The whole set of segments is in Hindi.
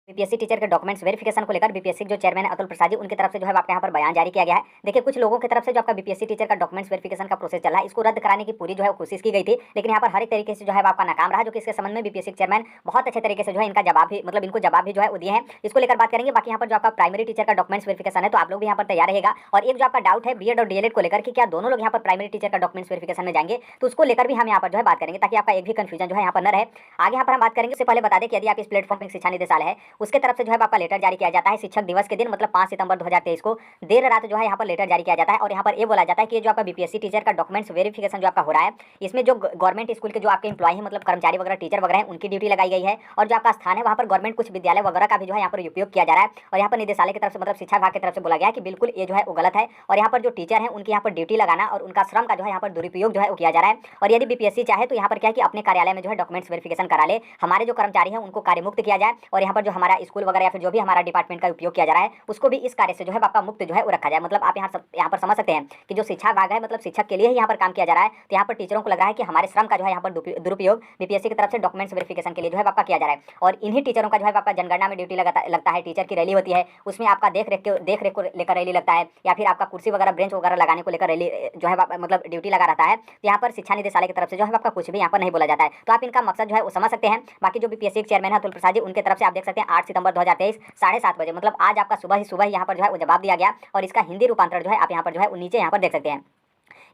बीपीएससी टीचर के डॉक्यूमेंट्स वेरिफिकेशन को लेकर बीपीएससी जो चेयरमैन है अतुल प्रसाद जी, उनकी तरफ से जो है आपके यहाँ पर बयान जारी किया गया है। देखिए, कुछ लोगों की तरफ से जो आपका बीपीएससी टीचर का डॉक्यूमेंट्स वेरिफिकेशन का प्रोसेस चल रहा है, इसको रद्द कराने की पूरी जो है कोशिश की गई थी, लेकिन यहाँ पर हर एक तरीके से जो है आपका नाकाम रहा, जो कि इसके संबंध में बीपीएससी चेयरमैन बहुत अच्छे तरीके से जो है इनका जवाब भी इनको जवाब भी जो है वो दिए हैं। इसको लेकर बात करेंगे। बाकी यहाँ पर जो आपका प्राइमरी टीचर का डॉक्यूमेंट्स वेरिफिकेशन है, तो आप लोग भी यहाँ पर तैयार रहेगा। और एक जो आपका डाउट है बीएड और डीएलएड को लेकर कि क्या दोनों लोग यहाँ पर प्राइमरी टीचर का डॉक्यूमेंट्स वेरिफिकेशन में जाएंगे, तो उसको लेकर भी हम यहाँ पर जो है बात करेंगे, ताकि आपका एक भी कंफ्यूजन जो है यहाँ पर न रहे। आगे यहाँ पर हम बात करेंगे। उससे पहले बता दें कि यदि आप इस प्लेटफॉर्म पर शिक्षा निदेशालय है, उसके तरफ से जो है आपका लेटर जारी किया जाता है शिक्षक दिवस के दिन, मतलब 5 सितंबर 2023 को देर रात जो है यहाँ पर लेटर जारी किया जाता है। और यहाँ पर ये बोला जाता है कि जो आपका बीपीएससी टीचर का डॉक्यूमेंट्स वेरिफिकेशन जो आपका हो रहा है, इसमें जो गवर्नमेंट स्कूल के जो आपके एम्प्लॉय हैं, मतलब कर्मचारी वगैरह टीचर वगैरह हैं, उनकी ड्यूटी लगाई गई है। और जो आपका स्थान है वहाँ पर गवर्नमेंट कुछ विद्यालय वगैरह का भी जो है यहाँ पर उपयोग किया जा रहा है। और यहाँ पर निदेशालय की तरफ से, मतलब शिक्षा विभाग की तरफ से बोला गया है कि बिल्कुल ये जो है वो गलत है। और यहाँ पर जो टीचर है उनकी यहाँ पर ड्यूटी लगाना और उनका श्रम का जो है यहाँ पर दुरुपयोग जो है वो किया जा रहा है। और यदि बीपीएससी चाहे तो यहाँ पर क्या है कि अपने कार्यालय में जो है डॉक्यूमेंट्स वेरिफिकेशन करा ले, हमारे जो कर्मचारी हैं उनको कार्यमुक्त किया जाए, और यहाँ पर जो हमारा स्कूल वगैरह या फिर जो भी हमारा डिपार्टमेंट का उपयोग किया जा रहा है उसको भी इस कार्य से जो है आपका मुक्त जो है वो रखा जाए। मतलब आप यहाँ पर समझ सकते हैं कि जो शिक्षा विभाग है, मतलब शिक्षक के लिए ही यहाँ पर काम किया जा रहा है। तो यहाँ पर टीचरों को लग रहा है कि हमारे श्रम का जो है यहाँ पर दुरुपयोग बीपीएससी की तरफ से डॉक्यूमेंट्स वेरिफिकेशन के लिए जो है आपका किया जा रहा है। और इन्हीं टीचरों का जो है आपका जनगणना में ड्यूटी लगता है, टीचर की रैली होती है, उसमें आपका देख रेख को लेकर रैली लगता है, या फिर आपका कुर्सी वगैरह बेंच वगैरह लगाने को लेकर रैली जो है मतलब ड्यूटी लगा रहता है। तो यहाँ पर शिक्षा निदेशालय की तरफ से जो है आपका कुछ भी यहाँ पर नहीं बोला जाता है। तो आप इनका मकसद जो है वो समझ सकते हैं। बाकी जो बीपीएससी के चेयरमैन है अतुल प्रसाद जी, उनके तरफ से आप देख सकते हैं 8 सितंबर 2023 7:30 बजे, मतलब आज आपका सुबह ही यहाँ पर जो है वो जवाब दिया गया। और इसका हिंदी रूपांतरण जो है आप यहाँ पर जो है नीचे यहाँ पर देख सकते हैं।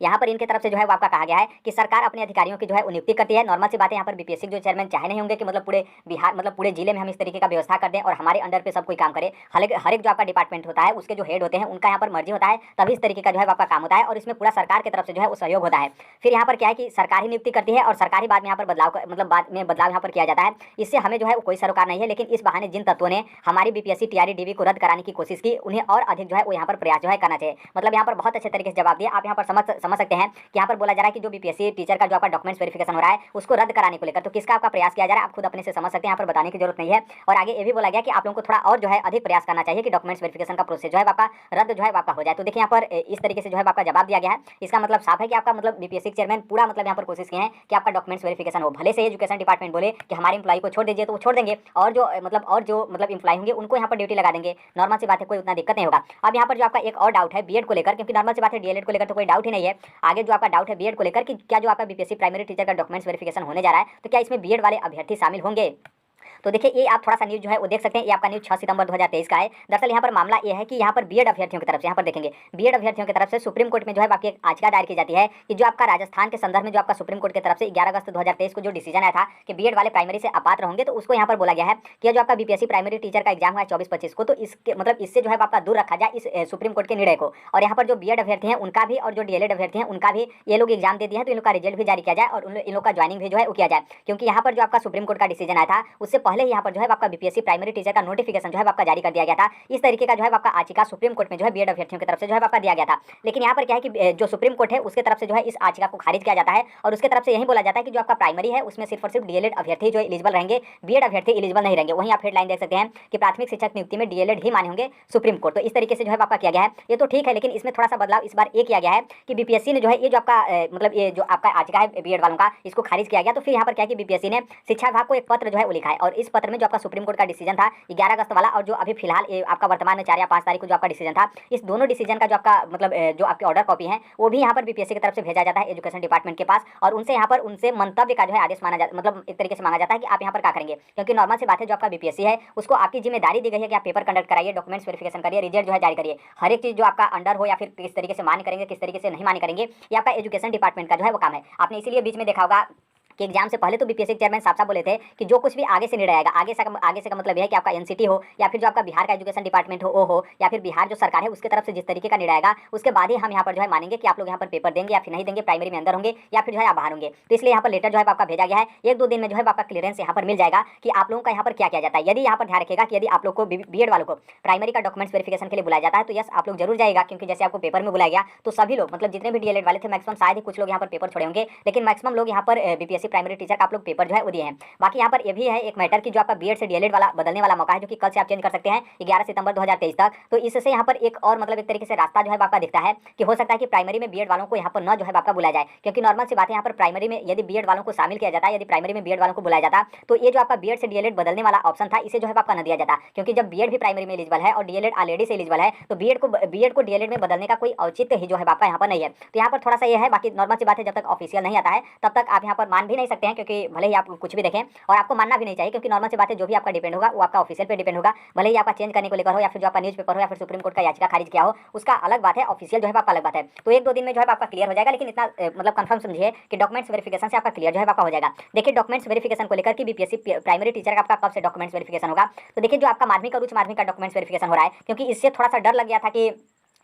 यहाँ पर इनके तरफ से जो है वो आपका कहा गया है कि सरकार अपने अधिकारियों की जो है नियुक्ति करती है। नॉर्मल सी बात है, यहाँ पर बीपीएससी जो चेयरमैन चाहे नहीं होंगे कि मतलब पूरे बिहार, मतलब पूरे जिले में हम इस तरीके का व्यवस्था कर दें और हमारे अंडर पे सब कोई काम करे। हर एक जो आपका डिपार्टमेंट होता है उसके जो हेड होते हैं उनका यहाँ पर मर्जी होता है, तभी इस तरीके का जो है आपका काम होता है। और इसमें पूरा सरकार की तरफ से जो है वो सहयोग होता है। फिर यहाँ पर क्या है कि सरकार ही नियुक्ति करती है और सरकारी बाद में यहाँ पर बाद में बदलाव यहाँ पर किया जाता है। इससे हमें जो है कोई सरोकार नहीं है, लेकिन इस बहाने जिन तत्वों ने हमारी बीपीएससी टीआरई डीवी को रद्द कराने की कोशिश की, उन्हें और अधिक जो है वो यहाँ पर प्रयास जो है करना चाहिए। मतलब यहाँ पर बहुत अच्छे तरीके से जवाब दिया। आप यहाँ पर समझ सकते हैं कि यहाँ पर बोला जा रहा है कि जो बीपीएससी टीचर का जो आपका डॉक्यूमेंट्स वेरिफिकेशन हो रहा है उसको रद्द कराने को लेकर तो किसका आपका प्रयास किया जा रहा है, आप खुद अपने से समझ सकते हैं, यहाँ पर बताने की जरूरत नहीं है। और आगे ये भी बोला गया कि आप लोगों को थोड़ा और जो है अधिक प्रयास करना चाहिए कि डॉक्यूमेंट्स वेरिफिकेशन का प्रोसेस जो है आपका रद्द जो है आपका हो जाए। तो देखिए यहाँ पर इस तरीके से जो है आपका जवाब दिया गया है। इसका मतलब साफ है कि आपका मतलब बीपीएससी चेयरमैन पूरा मतलब यहाँ पर कोशिश किए हैं कि आपका डॉक्यूमेंट्स वेरिफिकेशन हो। भले से एजुकेशन डिपार्टमेंट बोले कि हमारे एम्प्लॉय को छोड़ दीजिए, तो वो छोड़ देंगे, और जो मतलब एम्प्लॉय होंगे उनको यहाँ पर ड्यूटी लगा देंगे। नॉर्मल सी बात है, कोई उतना दिक्कत नहीं होगा। अब यहाँ पर जो आपका एक और डाउट है बीएड को लेकर, क्योंकि नॉर्मल सी बात है डीएलएड को लेकर तो कोई डाउट ही नहीं है। आगे जो आपका डाउट है बीएड को लेकर कि क्या जो आपका बीपीएससी प्राइमरी टीचर का डॉक्यूमेंट्स वेरिफिकेशन होने जा रहा है, तो क्या इसमें बीएड वाले अभ्यर्थी शामिल होंगे। तो देखिए ये आप थोड़ा सा न्यूज़ जो है वो देख सकते हैं। ये आपका न्यूज़ 6 सितंबर 2023 का है। दरअसल यहाँ पर मामला ये है कि यहाँ पर बीएड अभ्यर्थियों की तरफ से, यहाँ पर देखेंगे बीएड अभ्यर्थियों की तरफ से सुप्रीम कोर्ट में जो है बाकी एक याचिका दायर की जाती है कि जो आपका राजस्थान के संदर्भ में जो आपका सुप्रीम कोर्ट की तरफ से 11 अगस्त 2023 को जो डिसीजन आया था कि बीएड वाले प्राइमरी से अपात्र होंगे, तो उसको यहाँ पर बोला गया है कि जो आपका बीपीएससी प्राइमरी टीचर का एग्जाम हुआ है 24-25 को, तो इसके मतलब इससे जो है आपका दूर रखा जाए इस सुप्रीम कोर्ट के निर्णय को। और यहाँ पर जो बीएड अभ्यर्थी हैं उनका भी और जो डीएलएड अभ्यर्थी हैं उनका भी ये लोग एग्जाम देते हैं, तो इन लोग का रिजल्ट भी जारी किया जाए और इन लोग का ज्वाइनिंग भी जो है वो किया जाए। क्योंकि यहाँ पर जो आपका सुप्रीम कोर्ट का डिसीजन आया था उससे पहले ही यहाँ पर जो है आपका बीपीएससी प्राइमरी टीचर का नोटिफिकेशन जो है आपका जारी कर दिया गया था। इस तरीके का जो है आपका याचिका सुप्रीम कोर्ट में जो है बीएड अभ्यर्थियों की तरफ से जो है आपका दिया गया था। लेकिन यहाँ पर क्या है कि जो सुप्रीम कोर्ट है उसके तरफ से जो है इस याचिका को खारिज किया जाता है और उसके तरफ से यही बोला जाता है कि जो आपका प्राइमरी है उसमें सिर्फ और सिर्फ डीएलएड अभ्यर्थी जो एलिजिबल रहेंगे, बीएड अभ्यर्थी एलिजिबल नहीं रहेंगे। वहीं आप हेडलाइन देख सकते हैं कि प्राथमिक शिक्षक नियुक्ति में डीएलएड ही माने होंगे सुप्रीम कोर्ट। तो इस तरीके से जो है आपका किया गया है। ये तो ठीक है, लेकिन इसमें थोड़ा सा बदलाव इस बार ये किया गया है कि बीपीएससी ने जो है ये जो आपका मतलब ये जो आपका याचिका है बीएड वालों का, इसको खारिज किया गया। तो फिर यहाँ पर क्या है कि बीपीएससी ने शिक्षा विभाग को एक पत्र जो है वो लिखा है, और इस पत्र में जो आपका सुप्रीम कोर्ट का डिसीजन था 11 अगस्त वाला और जो अभी फिलहाल आपका वर्तमान में 4 या 5 तारीख को जो आपका डिसीजन था, इस दोनों डिसीजन का जो आपका मतलब जो आपकी ऑर्डर कॉपी है वो भी यहाँ पर बीपीएससी की तरफ से भेजा जाता है एजुकेशन डिपार्टमेंट के पास, और उनसे यहाँ पर उनसे मंतव्य का जो है आदेश माना जाता, मतलब एक तरीके से मांगा जाता है कि आप यहाँ पर क्या करेंगे। क्योंकि नॉर्मल सी बात है, जो आपका बीपीएससी है उसको आपकी जिम्मेदारी दी गई है कि आप पेपर कंडक्ट कराइए, डॉक्यूमेंट्स वेरिफिकेशन करिए, रिजल्ट जो है जारी करिए। हर एक चीज़ जो आपका अंडर हो या फिर किस तरीके से मान्य करेंगे, किस तरीके से नहीं मान्य करेंगे, ये आपका एजुकेशन डिपार्टमेंट का जो है वो काम है। आपने इसीलिए बीच में देखा होगा कि एग्जाम से पहले तो बीपीएससी चेयरमैन साफ बोले थे कि जो कुछ भी आगे से निर्णय आएगा, आगे से का मतलब यह है कि आपका एनसीटी हो या फिर जो आपका बिहार का एजुकेशन डिपार्टमेंट हो या फिर बिहार जो सरकार है उसके तरफ से जिस तरीके का निर्णय आएगा उसके बाद ही हम यहाँ पर जो है मानेंगे कि आप लोग यहाँ पर पेपर देंगे या फिर नहीं देंगे, प्राइमरी में अंदर होंगे या फिर जो है आप बाहर होंगे। तो इसलिए यहाँ पर लेटर जो है आपका भेजा गया है। 1-2 दिन में जो है आपका क्लियरेंस यहाँ पर मिल जाएगा कि आप लोगों का यहाँ पर क्या किया जाता है। यदि यहाँ पर ध्यान रखेगा कि यदि आप लोग को बीएड वालों को प्राइमरी का डॉक्यूमेंट्स वेरिफिकेशन के लिए बुलाया जाता है तो यस आप लोग जरूर जाएगा, क्योंकि जैसे आपको पेपर में बुलाया गया तो सभी लोग मतलब जितने भी डीएलएड वाले थे मैक्सिमम, शायद ही कुछ लोग यहाँ पर पेपर छोड़े होंगे, लेकिन मैक्सिमम लोग यहाँ पर बीपीएससी बीपीएससी प्राइमरी टीचर का आप लोग पेपर जो है वो दिए हैं। बाकी यहाँ पर ये भी है एक मैटर की जो आपका बीएड से डीएलएड वाला बदलने वाला मौका है, जो कि कल से आप चेंज कर सकते हैं 11 सितंबर 2023 तक। तो इससे यहाँ पर एक और मतलब एक तरीके से रास्ता जो है आपका दिखता है कि हो सकता है कि प्राइमरी में बीएड वालों को यहाँ पर न जो है आपका बुलाया जाए, क्योंकि नॉर्मल सी बात है यहाँ पर प्राइमरी में यदि बीएड वालों को शामिल किया जाता है, यदि प्राइमरी में बीएड वालों को बुलाया जाता तो ये जो आपका बीएड से डीएलएड बदलने वाला ऑप्शन था इसे जो है आपका न दिया जाता, क्योंकि जब बीएड भी प्राइमरी में एलिजिबल है और डीएलएड ऑलरेडी से एलिजिबल है तो बीएड को डीएलएड में बदलने का कोई औचित्य ही जो है आपका यहाँ पर नहीं है। तो यहाँ पर थोड़ा सा ये है, बाकी नॉर्मल सी बात है, जब तक ऑफिशियल नहीं आता है तब तक आप यहाँ पर मान भी नहीं सकते हैं, क्योंकि भले ही आप कुछ भी देखें और आपको मानना भी नहीं चाहिए, क्योंकि नॉर्मल सी बात है जो भी आपका डिपेंड होगा वो आपका ऑफिशियल पे डिपेंड होगा। भले ही आपका चेंज करने को लेकर हो या फिर जो आपका न्यूज़पेपर हो या फिर सुप्रीम कोर्ट का याचिका खारिज किया हो उसका अलग बात है, ऑफिशियल जो है आपका अलग बात है। तो 1-2 दिन में जो है आपका क्लियर हो जाएगा, लेकिन इतना मतलब कंफर्म समझिए कि डॉक्यूमेंट्स वेरिफिकेशन से आपका क्लियर जो है आपका हो जाएगा। देखिए डॉक्यूमेंट्स वेरिफिकेशन को लेकर कि बीपीएससी प्राइमरी टीचर का आपका कब से डॉक्यूमेंट्स वेरिफिकेशन होगा, तो देखिए जो आपका माध्यमिक और उच्च माध्यमिक का डॉक्यूमेंट्स वेरिफिकेशन हो रहा है, क्योंकि इससे थोड़ा सा डर लग गया था कि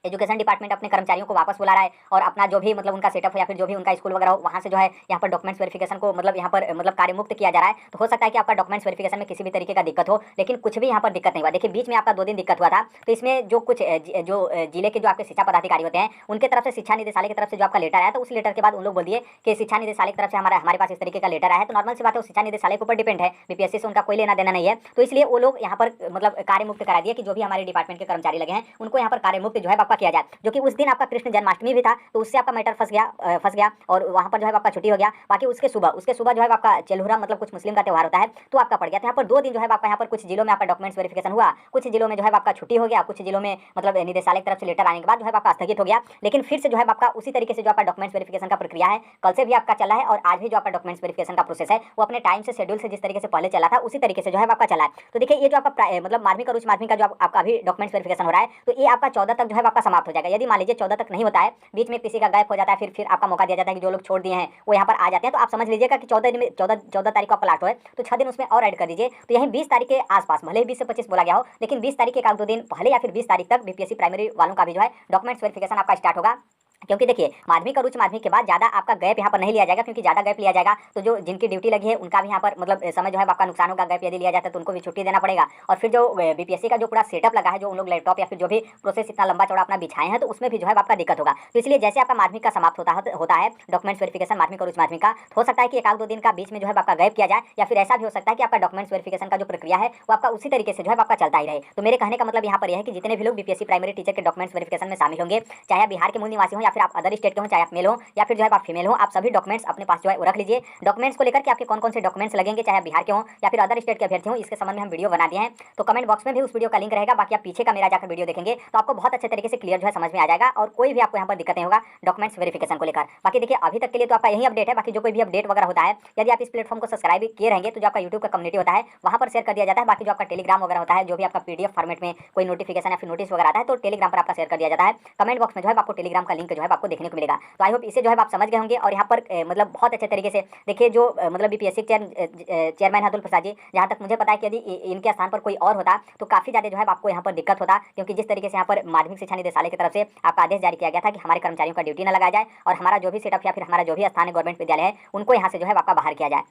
एजुकेशन डिपार्टमेंट अपने कर्मचारियों को वापस बुला रहा है और अपना जो भी मतलब उनका सेटअप हो या फिर जो भी उनका स्कूल वगैरह हो वहाँ से जो है यहाँ पर डॉक्यूमेंट्स वेरिफिकेशन को मतलब यहाँ पर मतलब कार्य मुक्त किया जा रहा है। तो हो सकता है कि आपका डॉक्यूमेंट्स वेरिफिकेशन में किसी भी तरीके का दिक्कत हो, लेकिन कुछ भी यहाँ पर दिक्कत नहीं हुआ। देखिए बीच में आपका 2 दिन दिक्कत हुआ था, तो इसमें जो कुछ जो जिले के जो आपके शिक्षा पदाधिकारी होते हैं उनके तरफ से शिक्षा निदेशालय की तरफ से जो आपका लेटर आया, तो उस लेटर के बाद उन लोग बोल दिए कि शिक्षा निदेशालय की तरफ से हमारे पास इस तरीके का लेटर आया है। तो नॉर्मल सी बात है शिक्षा निदेशालय के ऊपर डिपेंड है, बीपीएससी से उनका कोई लेना देना नहीं है, तो इसलिए वो लोग यहाँ पर मतलब कार्य मुक्त करा दिए कि जो भी हमारे डिपार्टमेंट के कर्मचारी लगे हैं उनको यहाँ पर कार्य मुक्त जो है आपका किया जाए। जो कि उस दिन आपका कृष्ण जन्माष्टमी भी था, तो उससे आपका मैटर फंस गया और वहाँ पर जो है आपका छुट्टी हो गया। बाकी उसके सुबह जो है आपका चेलहुरा मतलब कुछ मुस्लिम का त्यौहार होता है तो आपका पड़ गया। तो यहाँ पर 2 दिन जो है आपका यहाँ पर कुछ जिलों में आपका डॉक्यूमेंट्स वेरिफिकेशन हुआ, कुछ जिलों में जो है आपका छुट्टी हो गया, कुछ जिलों में मतलब निदेशालय की तरफ से लेटर आने के बाद जो है आपका स्थगित हो गया। लेकिन फिर से जो है आपका उसी तरीके से जो आपका डॉक्यूमेंट्स वेरिफिकेशन का प्रक्रिया है कल से भी आपका चला है और आज भी जो आपका डॉक्यूमेंट्स वेरिफिकेशन का प्रोसेस है वो अपने टाइम से शेड्यूल से जिस तरीके से पहले चला था उसी तरीके से जो है आपका चला है। तो देखिए ये जो आपका मतलब माध्यमिक और उच्च माध्यमिक का जो आपका अभी डॉक्यूमेंट्स वेरिफिकेशन हो रहा है तो ये आपका 14 तक जो है आपका समाप्त हो जाएगा। यदि मान लीजिए 14 तक नहीं होता है, बीच में किसी का गैप हो जाता है, फिर आपका मौका दिया जाता है कि जो लोग छोड़ दिए हैं वो यहाँ पर आ जाते हैं, तो आप समझ लीजिएगा कि 14 तारीख को आपका लास्ट हो तो 6 दिन उसमें और ऐड कर दीजिए। तो यही 20 तारीख के आसपास, भले ही 20 से 25 बोला गया हो, लेकिन 20 तारीख के 1-2 दिन पहले या फिर 20 तारीख तक बीपीएससी प्राइमरी वालों का भी जो है डॉक्यूमेंट्स वेरिफिकेशन आपका स्टार्ट होगा। क्योंकि देखिए माध्यमिक और उच्च माध्यमिक के बाद ज़्यादा आपका गैप यहाँ पर नहीं लिया जाएगा, क्योंकि ज़्यादा गैप लिया जाएगा तो जो जिनकी ड्यूटी लगी है उनका भी यहाँ पर मतलब समय जो है आपका नुकसान होगा। गैप यदि लिया जाता है तो उनको भी छुट्टी देना पड़ेगा, और फिर जो बीपीएससी का जो पूरा सेटअप लगा है, जो उन लोग लैपटॉप या फिर जो भी प्रोसेस इतना लंबा चौड़ा अपना बिछाए हैं, तो उसमें भी जो है आपका दिक्कत होगा। तो इसलिए जैसे आपका माध्यमिक का समाप्त होता है डॉक्यूमेंट्स वेरिफिकेशन माध्यमिक और उच्च माध्यमिक का, हो सकता है कि 1-2 दिन का बीच में जो है आपका गैप किया जाए, या फिर ऐसा भी हो सकता है कि आपका डॉक्यूमेंट्स वेरिफिकेशन का जो प्रक्रिया है वो आपका उसी तरीके से जो है आपका चलता ही रहे। तो मेरे कहने का मतलब यहाँ पर यह है कि जितने भी लोग बीपीएससी प्राइमरी टीचर के डॉक्यूमेंट्स वेरिफिकेशन में शामिल होंगे, चाहे बिहार के मूल निवासी हो या फिर आप अदर स्टेट के हो, चाहे आप मेल हो या फिर जो है आप फीमेल हो, आप सभी डॉक्यूमेंट्स अपने पास जो है वो रख लीजिए। डॉक्यूमेंट्स को लेकर के आपके कौन कौन से डॉक्यूमेंट्स लगेंगे, चाहे बिहार के हो या फिर अदर स्टेट के अभ्यर्थी हो, इसके संबंध में हम वीडियो बना दिए हैं, तो कमेंट बॉक्स में भी उस वीडियो का लिंक रहेगा। बाकी आप पीछे का मेरा जाकर वीडियो देखेंगे तो आपको बहुत अच्छे तरीके से क्लियर जो है समझ में आ जाएगा और कोई भी आपको यहाँ पर दिक्कत नहीं होगा डॉक्यूमेंट्स वेरिफिकेशन को लेकर। बाकी देखिए अभी तक के लिए तो आपका यही अपडेट है। बाकी जो कोई भी अपडेट वगैरह होता है, यदि आप इस प्लेटफॉर्म को सब्सक्राइब किए रहेंगे तो जो आपका यूट्यूब का कम्युनिटी होता है वहाँ पर शेयर कर दिया जाता है। बाकी जो आपका टेलीग्राम वगैरह होता है, जो भी आपका पीडीएफ फॉर्मेट में कोई नोटिफिकेशन या फिर नोटिस वगैरह आता है तो टेलीग्राम पर आपका शेयर कर दिया जाता है। कमेंट बॉक्स में जो है आपको टेलीग्राम का लिंक जो है आपको देखने को मिलेगा। तो आई होप इसे जो है आप समझ गए होंगे। और यहाँ पर मतलब बहुत अच्छे तरीके से देखिए जो मतलब बीपीएससी चेयरमैन अतुल प्रसाद जी, जहाँ तक मुझे पता है कि यदि इनके स्थान पर कोई और होता तो काफ़ी ज़्यादा जो है आपको यहाँ पर दिक्कत होता, क्योंकि जिस तरीके से यहाँ पर माध्यमिक शिक्षा निदेशालय की तरफ से आपका आदेश जारी किया गया था कि हमारे कर्मचारियों का ड्यूटी न लगाया जाए और हमारा जो भी सेटअप या फिर हमारा जो भी स्थान है गवर्नमेंट विद्यालय है उनको यहाँ से जो है आपका बाहर किया जाए।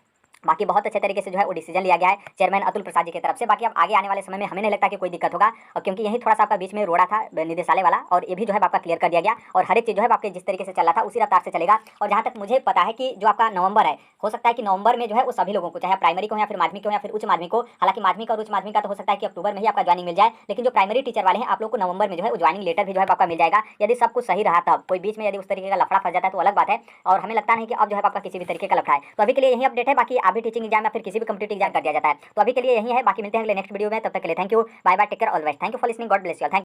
बाकी बहुत अच्छे तरीके से जो है वो डिसीजन लिया गया है चेयरमैन अतुल प्रसाद जी की तरफ से। बाकी अब आगे आने वाले समय में हमें नहीं लगता कि कोई दिक्कत होगा, और क्योंकि यही थोड़ा सा आपका बीच में रोड़ा था निदेशालय वाला, और ये भी जो है आपका क्लियर कर दिया गया और हर एक चीज़ जो है आपके जिस तरीके से चला था उसी रफ्तार से चलेगा। और जहाँ तक मुझे पता है कि जो आपका नवंबर है, हो सकता है कि नवंबर में जो है वो सभी लोगों को, चाहे प्राइमरी को या फिर माध्यमिक को या फिर उच्च माध्यमिक को, हालांकि माध्यमिक और उच्च माध्यमिक का तो हो सकता है कि अक्टूबर में ही आपका ज्वाइनिंग मिल जाए, लेकिन जो प्राइमरी टीचर वाले हैं आप लोग को नवंबर में जो है वो ज्वाइनिंग लेटर भी जो है आपका मिल जाएगा। यदि सब कुछ सही रहा तब, कोई बीच में यदि उस तरीके का लफड़ा फंस जाता है तो अलग बात है, और हमें लगता नहीं कि अब जो है आपका किसी भी तरीके का लफड़ा है। तो अभी के लिए यही अपडेट है। बाकी अभी टीचिंग एग्जाम या फिर किसी भी कम्पिटिटिव एग्जाम कर दिया जाता है। तो अभी के लिए यही है। बाकी मिलते हैं अगले नेक्स्ट वीडियो में, तब तक के लिए thank you, bye bye, take care, all the best, thank you for listening, God bless you all, thank